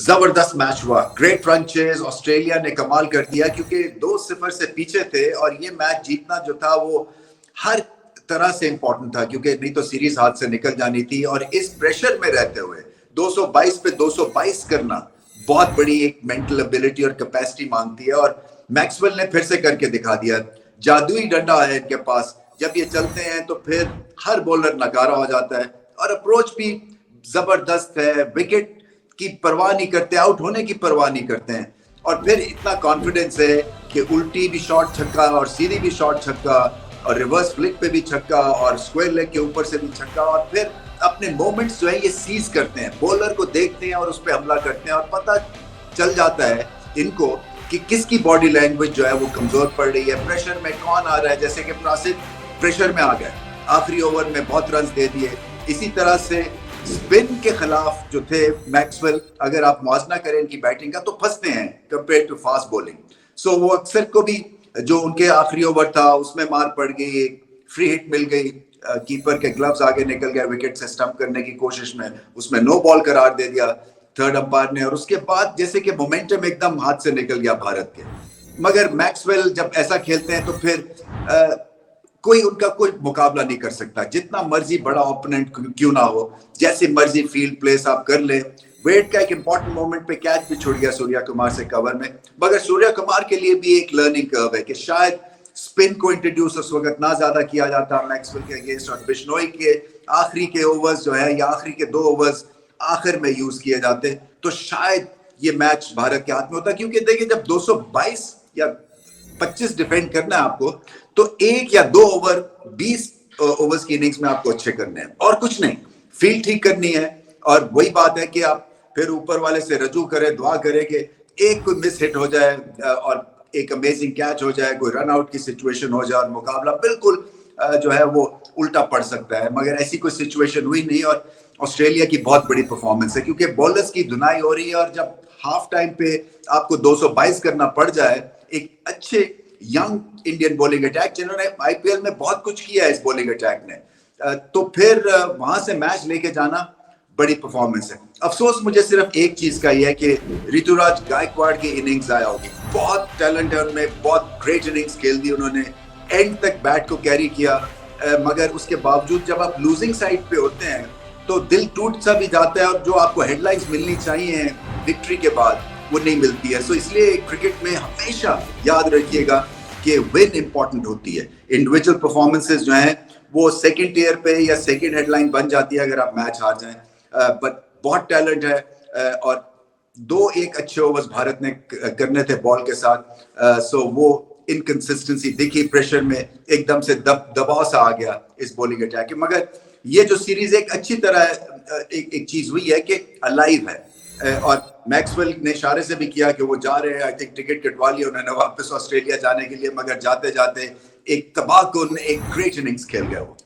जबरदस्त मैच हुआ, great run chase, Australia ने कमाल कर दिया क्योंकि 2-0 से पीछे थे और ये मैच जीतना जो था वो हर तरह से इंपॉर्टेंट था क्योंकि नहीं तो सीरीज हाथ से निकल जानी थी। और इस प्रेशर में रहते हुए 222 पे 222 करना बहुत बड़ी एक मेंटल एबिलिटी और कैपेसिटी मांगती है और मैक्सवेल ने फिर से करके दिखा दिया। जादुई डंडा है इनके पास, जब ये चलते हैं तो फिर हर बॉलर नकारा हो जाता है और अप्रोच भी जबरदस्त है, विकेट की परवाह नहीं करते, आउट होने की परवाह नहीं करते हैं और फिर इतना कॉन्फिडेंस है कि उल्टी भी शॉट छक्का और सीधी भी शॉट छक्का और रिवर्स फ्लिक पे भी छक्का और स्क्वायर लेग के ऊपर से भी छक्का और फिर अपने मोमेंट्स जो है ये सीज करते हैं, बॉलर को देखते हैं और उस पर हमला करते हैं और पता चल जाता है इनको कि किसकी बॉडी लैंग्वेज जो है वो कमजोर पड़ रही है, प्रेशर में कौन आ रहा है। जैसे कि प्रासिद प्रेशर में आ गए, आखिरी ओवर में बहुत रन दे दिए। इसी तरह से स्पिन के खिलाफ जो थे मैक्सवेल, अगर आप मुआवजा करें इनकी बैटिंग का तो फंसते हैं कंपेयर टू फास्ट बॉलिंग। सो वो अक्सर को भी जो उनके आखिरी ओवर था उसमें मार पड़ गई, एक फ्री हिट मिल गई, कीपर के ग्लव्स आगे निकल गए विकेट से स्टंप करने की कोशिश में, उसमें नो बॉल करार दे दिया थर्ड अंपायर ने और उसके बाद जैसे कि मोमेंटम एकदम हाथ से निकल गया भारत के। मगर मैक्सवेल जब ऐसा खेलते हैं तो फिर कोई उनका कोई मुकाबला नहीं कर सकता, जितना मर्जी बड़ा ओपोनेंट क्यों ना हो, जैसे मर्जी फील्ड प्लेस आप कर ले। वेट का एक इंपॉर्टेंट मोमेंट पे कैच भी छुड़ गया सूर्या कुमार से कवर में, मगर सूर्या कुमार के लिए भी एक लर्निंग कर्व है कि शायद स्पिन को इंट्रोड्यूस उस वक्त ना ज्यादा किया जाता मैक्सवेल के अगेंस्ट और बिश्नोई के आखिरी के ओवर्स जो है या आखिरी के 2 ओवर्स आखिर में यूज किए जाते तो शायद ये मैच भारत के हाथ में होता। क्योंकि देखिए जब 222 या 25 डिफेंड करना है आपको तो 1 या 2 ओवर 20 ओवर्स की इनिंग्स में आपको अच्छे करने हैं और कुछ नहीं, फील्ड ठीक करनी है। और वही बात है कि आप फिर ऊपर वाले से रजू करें, दुआ करें कि एक कोई मिस हिट हो जाए और एक अमेजिंग कैच हो जाए, कोई रन आउट की सिचुएशन हो जाए और मुकाबला बिल्कुल जो है वो उल्टा पड़ सकता है। मगर ऐसी कोई सिचुएशन हुई नहीं और ऑस्ट्रेलिया की बहुत बड़ी परफॉर्मेंस है क्योंकि बॉलर्स की धुनाई हो रही है और जब हाफ टाइम पे आपको 222 करना पड़ जाए एक अच्छे यंग इंडियन बॉलिंग अटैक जिन्होंने आईपीएल में बहुत कुछ किया है इस बॉलिंग अटैक ने, तो फिर वहां से मैच लेके जाना बड़ी परफॉर्मेंस है। अफसोस मुझे सिर्फ एक चीज का ही है कि ऋतुराज गायकवाड़ की इनिंग्स आया होगी, बहुत टैलेंट है उनमें, बहुत ग्रेट इनिंग्स खेल दी उन्होंने, एंड तक बैट को कैरी किया। मगर उसके बावजूद जब आप लूजिंग साइड पे होते हैं तो दिल टूट सा भी जाता है और जो आपको हेडलाइंस मिलनी चाहिए विक्ट्री के बाद वो नहीं मिलती है। सो इसलिए क्रिकेट में हमेशा याद रखिएगा कि विन इंपॉर्टेंट होती है, इंडिविजुअल परफॉर्मेंसेस जो हैं वो सेकंड टियर पे या सेकंड हेडलाइन बन जाती है अगर आप मैच हार जाएं। बट बहुत टैलेंट है और 2-1 अच्छे ओवर्स भारत ने करने थे बॉल के साथ। सो वो इनकंसिस्टेंसी दिखी, प्रेशर में एकदम से दबाव सा आ गया इस बॉलिंग अटैक। मगर ये जो सीरीज एक अच्छी तरह एक चीज हुई है कि अलाइव है और मैक्सवेल ने इशारे से भी किया कि वो जा रहे हैं, आई थिंक टिकट कटवा लिया उन्होंने वापस ऑस्ट्रेलिया जाने के लिए, मगर जाते जाते एक तबाहकुन एक ग्रेट इनिंग्स खेल गया वो।